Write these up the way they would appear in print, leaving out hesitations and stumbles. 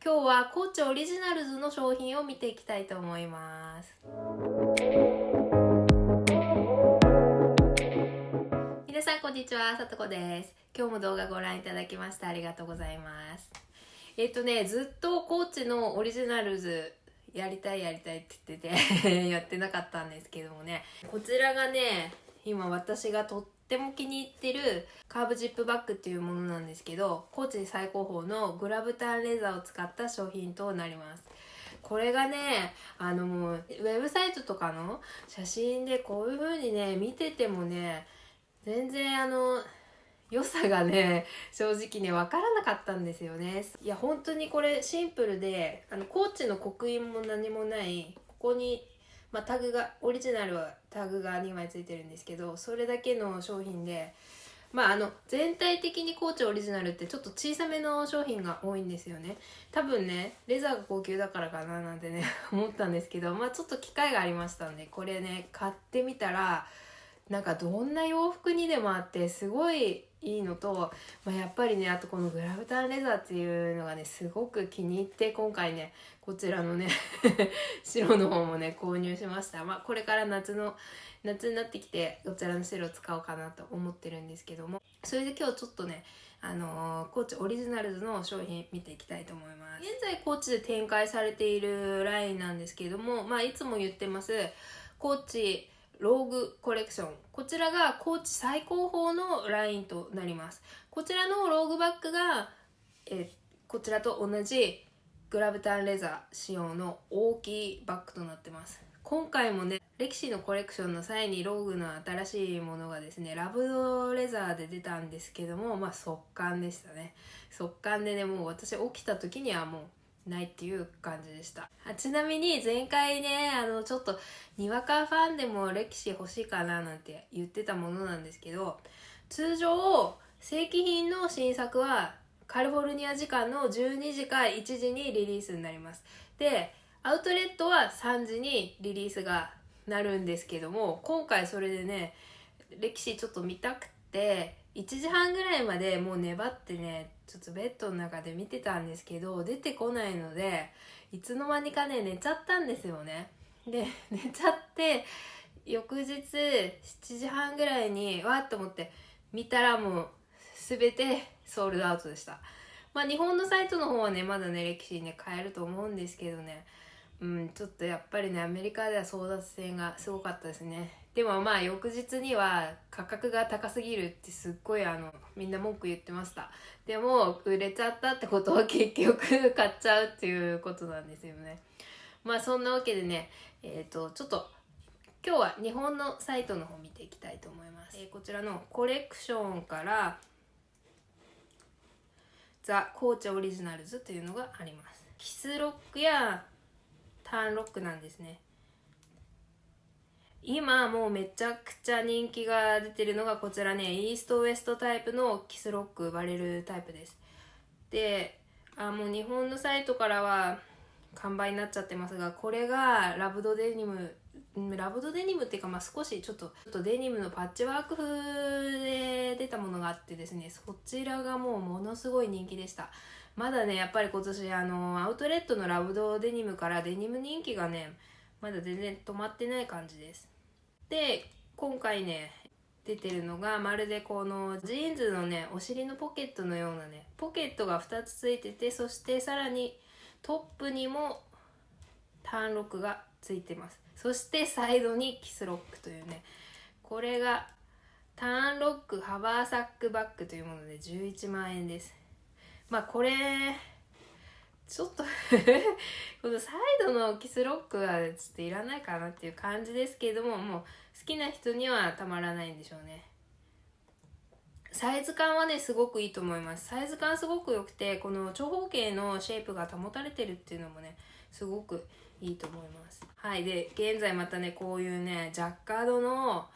今日はコーチオリジナルズの商品を見ていきたいと思います。皆さんこんにちは、さとこです。今日も動画ご覧いただきましてありがとうございます。ずっとコーチのオリジナルズやりたいって言っててやってなかったんですけどもね、こちらがね、今私がとっても気に入ってるカーブジップバッグっていうものなんですけど、コーチ最高峰のグラブタンレザーを使った商品となります。これがね、もうウェブサイトとかの写真でこういう風にね見ててもね、全然良さがね正直ね分からなかったんですよね。いや本当にこれシンプルで、コーチの刻印も何もない、ここにタグが、オリジナルはタグが2枚ついてるんですけど、それだけの商品で、全体的にコーチオリジナルってちょっと小さめの商品が多いんですよね。多分ねレザーが高級だからかななんてね思ったんですけど、ちょっと機会がありましたんで、これね買ってみたら、なんかどんな洋服にでもあってすごいいいのと、やっぱりね、あとこのグラブタンレザーっていうのがねすごく気に入って、今回ねこちらのね白の方もね購入しました。これから夏になってきてこちらの白を使おうかなと思ってるんですけども、それで今日ちょっとねコーチオリジナルズの商品見ていきたいと思います。現在コーチで展開されているラインなんですけども、いつも言ってますコーチローグコレクション、こちらがコーチ最高峰のラインとなります。こちらのローグバッグが、こちらと同じグラブタンレザー仕様の大きいバッグとなってます。今回もねレキシのコレクションの際にローグの新しいものがですねラブドレザーで出たんですけども、速乾でしたね。速乾でね、もう私起きた時にはもうないっていう感じでした。ちなみに前回ねちょっとにわかファンでもレキシ欲しいかななんて言ってたものなんですけど、通常正規品の新作はカリフォルニア時間の12時か1時にリリースになります。でアウトレットは3時にリリースがなるんですけども、今回それでねレキシちょっと見たくて1時半ぐらいまでもう粘ってね、ちょっとベッドの中で見てたんですけど出てこないので、いつの間にかね寝ちゃったんですよね。で寝ちゃって、翌日7時半ぐらいにわーっと思って見たら、もう全てソールドアウトでした。日本のサイトの方はねまだねレキシね買えると思うんですけどね、ちょっとやっぱりねアメリカでは争奪戦がすごかったですね。でも翌日には価格が高すぎるってすっごいみんな文句言ってました。でも売れちゃったってことは結局買っちゃうっていうことなんですよね。そんなわけでね、ちょっと今日は日本のサイトの方見ていきたいと思います。こちらのコレクションからザ・コーチオリジナルズというのがあります。キスロックやターンロックなんですね。今もうめちゃくちゃ人気が出てるのがこちらね、イーストウエストタイプのキスロックバレルタイプです。でもう日本のサイトからは完売になっちゃってますが、これがラブドデニムっていうか、少しちょっとデニムのパッチワーク風で出たものがあってですね、そちらがもうものすごい人気でした。まだねやっぱり今年アウトレットのラブドデニムからデニム人気がねまだ全然止まってない感じです。で今回ね出てるのが、まるでこのジーンズのねお尻のポケットのようなねポケットが2つついてて、そしてさらにトップにもターンロックがついてます。そしてサイドにキスロックというね、これがターンロックハバーサックバッグというもので11万円です。これちょっとこのサイドのキスロックはちょっといらないかなっていう感じですけれども、もう好きな人にはたまらないんでしょうね。サイズ感はねすごくいいと思います。サイズ感すごく良くて、この長方形のシェイプが保たれてるっていうのもねすごくいいと思います。はい。で現在またねこういうねジャッカードの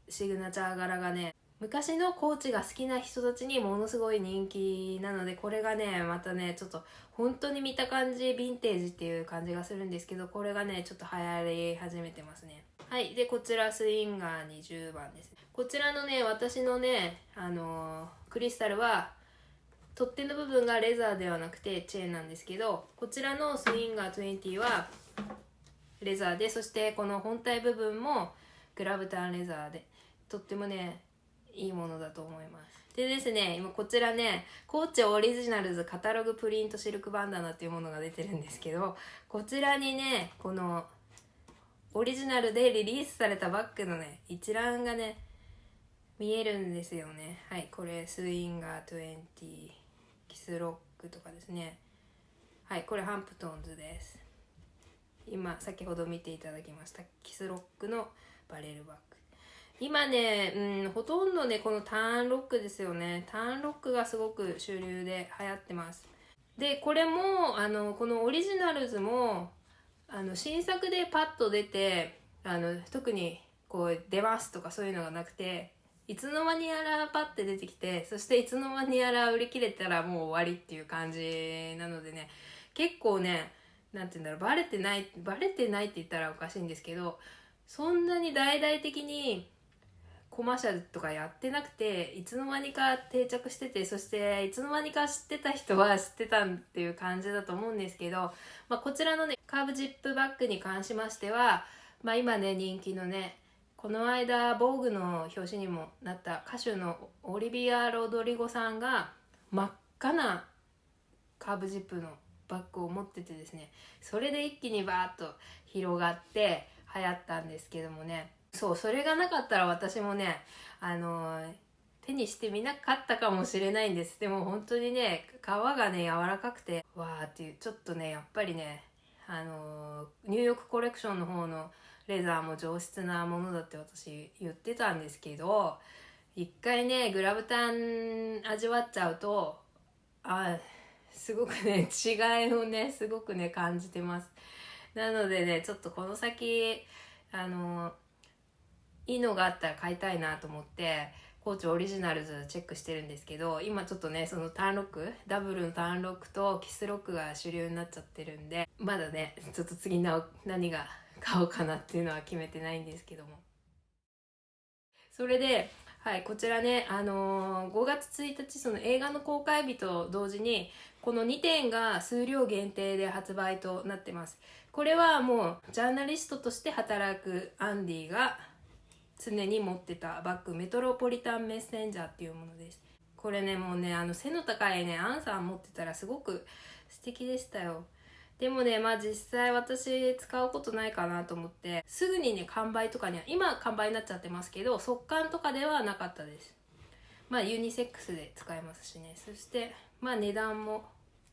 シグナチャー柄がね昔のコーチが好きな人たちにものすごい人気なので、これがねまたねちょっと本当に見た感じヴィンテージっていう感じがするんですけど、これがねちょっと流行り始めてますね。はい。でこちらスインガー20番です。こちらのね私のねクリスタルは取っ手の部分がレザーではなくてチェーンなんですけど、こちらのスインガー20はレザーで、そしてこの本体部分もグラブタンレザーで、とってもねいいものだと思います。でですね、今こちらね、コーチオリジナルズカタログプリントシルクバンダナっていうものが出てるんですけど、こちらにね、このオリジナルでリリースされたバッグのね、一覧がね、見えるんですよね。はい、これスインガー20、キスロックとかですね。はい、これハンプトンズです。今、先ほど見ていただきましたキスロックのバレルバッグ。今ね、ほとんどね、このターンロックですよね。ターンロックがすごく主流で流行ってます。で、これも、このオリジナルズも、新作でパッと出て、特にこう出ますとかそういうのがなくて、いつの間にやらパッて出てきて、そしていつの間にやら売り切れたらもう終わりっていう感じなのでね、結構ね、なんて言うんだろう、バレてないって言ったらおかしいんですけど、そんなに大々的にコマーシャルとかやってなくて、いつの間にか定着してて、そしていつの間にか知ってた人は知ってたっていう感じだと思うんですけど、こちらのねカーブジップバッグに関しましては、今ね人気のね、この間防具の表紙にもなった歌手のオリビア・ロドリゴさんが真っ赤なカーブジップのバッグを持っててですね、それで一気にバーッと広がって流行ったんですけどもね、そう、それがなかったら私もね、手にしてみなかったかもしれないんです。でも本当にね、皮がね、柔らかくて、わーっていう、ちょっとね、やっぱりね、ニューヨークコレクションの方のレザーも上質なものだって私言ってたんですけど、一回ね、グラブタン味わっちゃうと、すごくね、違いをね、すごくね、感じてます。なのでね、ちょっとこの先、いいのがあったら買いたいなと思ってコーチオリジナルズチェックしてるんですけど、今ちょっとねそのターンロック、ダブルのターンロックとキスロックが主流になっちゃってるんで、まだねちょっと次何が買おうかなっていうのは決めてないんですけども、それではい、こちらね、5月1日その映画の公開日と同時にこの2点が数量限定で発売となってます。これはもうジャーナリストとして働くアンディが常に持ってたバッグ、メトロポリタンメッセンジャーっていうものです。これね、もうね背の高いねアンさん持ってたらすごく素敵でしたよ。でもね、実際私使うことないかなと思って、すぐにね完売とかには、今完売になっちゃってますけど速乾とかではなかったです。ユニセックスで使えますしね。そして値段も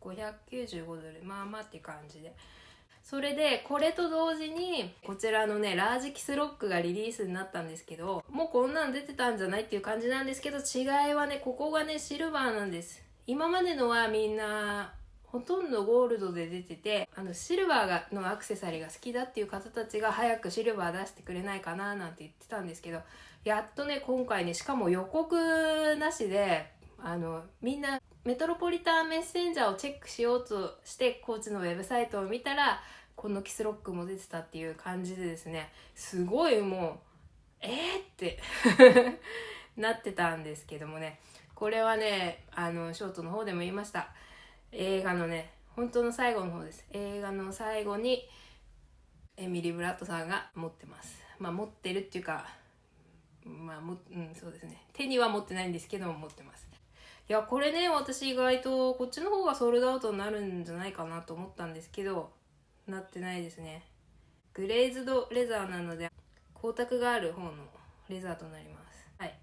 595ドル、まあまあっていう感じで、それでこれと同時にこちらのねラージキスロックがリリースになったんですけど、もうこんなん出てたんじゃないっていう感じなんですけど、違いはね、ここがねシルバーなんです。今までのはみんなほとんどゴールドで出てて、シルバーのアクセサリーが好きだっていう方たちが早くシルバー出してくれないかななんて言ってたんですけど、やっとね今回ね、しかも予告なしでみんなメトロポリタンメッセンジャーをチェックしようとしてコーチのウェブサイトを見たらこのキスロックも出てたっていう感じでですね、すごいもうってなってたんですけどもね、これはねショートの方でも言いました。映画のね本当の最後の方です。映画の最後にエミリー・ブラッドさんが持ってます。持ってるっていうか、そうですね、手には持ってないんですけども持ってます。いや、これね、私意外とこっちの方がソールドアウトになるんじゃないかなと思ったんですけど、なってないですね。グレーズドレザーなので光沢がある方のレザーとなります。はい、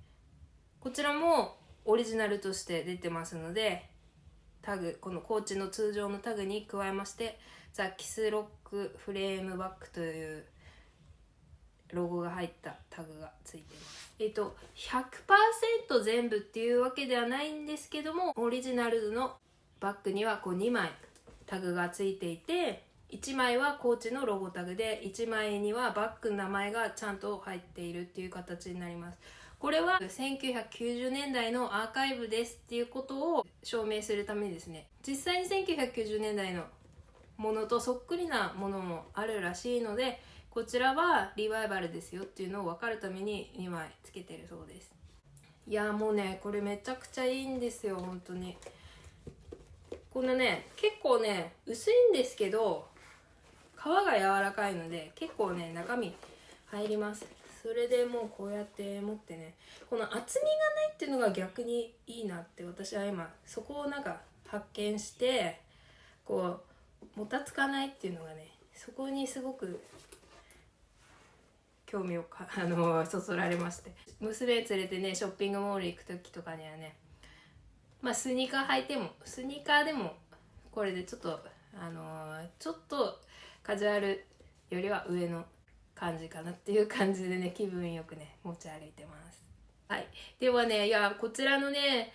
こちらもオリジナルとして出てますので、タグ、このコーチの通常のタグに加えましてザ・キスロックフレームバッグというロゴが入ったタグがついています。100% 全部っていうわけではないんですけども、オリジナルのバッグにはこう2枚タグがついていて、1枚はコーチのロゴタグで、1枚にはバッグの名前がちゃんと入っているっていう形になります。これは1990年代のアーカイブですっていうことを証明するためにですね、実際に1990年代のものとそっくりなものもあるらしいので、こちらはリバイバルですよっていうのを分かるために2枚つけてるそうです。いやもうね、これめちゃくちゃいいんですよ本当に。このね結構ね薄いんですけど皮が柔らかいので結構ね中身入ります。それでもうこうやって持ってね、この厚みがないっていうのが逆にいいなって私は今そこをなんか発見して、こうもたつかないっていうのがね、そこにすごく興味をそそられまして、娘連れてねショッピングモール行く時とかにはね、まあスニーカー履いてもスニーカーでもこれでちょっとちょっとカジュアルよりは上の感じかなっていう感じでね、気分よくね持ち歩いてます。はい、ではね、いやこちらのね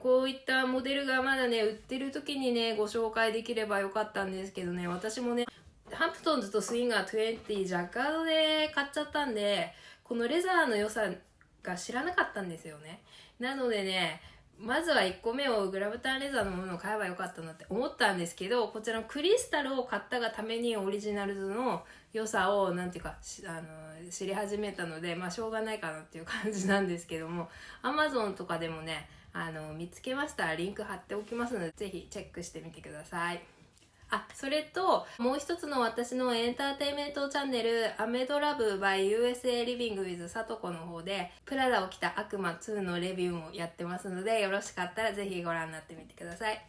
こういったモデルがまだね売ってる時にねご紹介できればよかったんですけどね、私もねハンプトンズとスインガー20ジャカードで買っちゃったんで、このレザーの良さが知らなかったんですよね。なのでね、まずは1個目をグラブタンレザーのものを買えばよかったなって思ったんですけど、こちらのクリスタルを買ったがためにオリジナルズの良さをなんていうか知り始めたので、まあしょうがないかなっていう感じなんですけども、 Amazon とかでもね見つけましたらリンク貼っておきますので、ぜひチェックしてみてください。それともう一つの私のエンターテインメントチャンネルアメドラブ by USA Living with さとこの方でプラダを着た悪魔2のレビューもやってますので、よろしかったらぜひご覧になってみてください。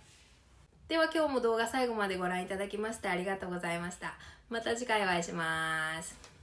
では今日も動画最後までご覧いただきましてありがとうございました。また次回お会いします。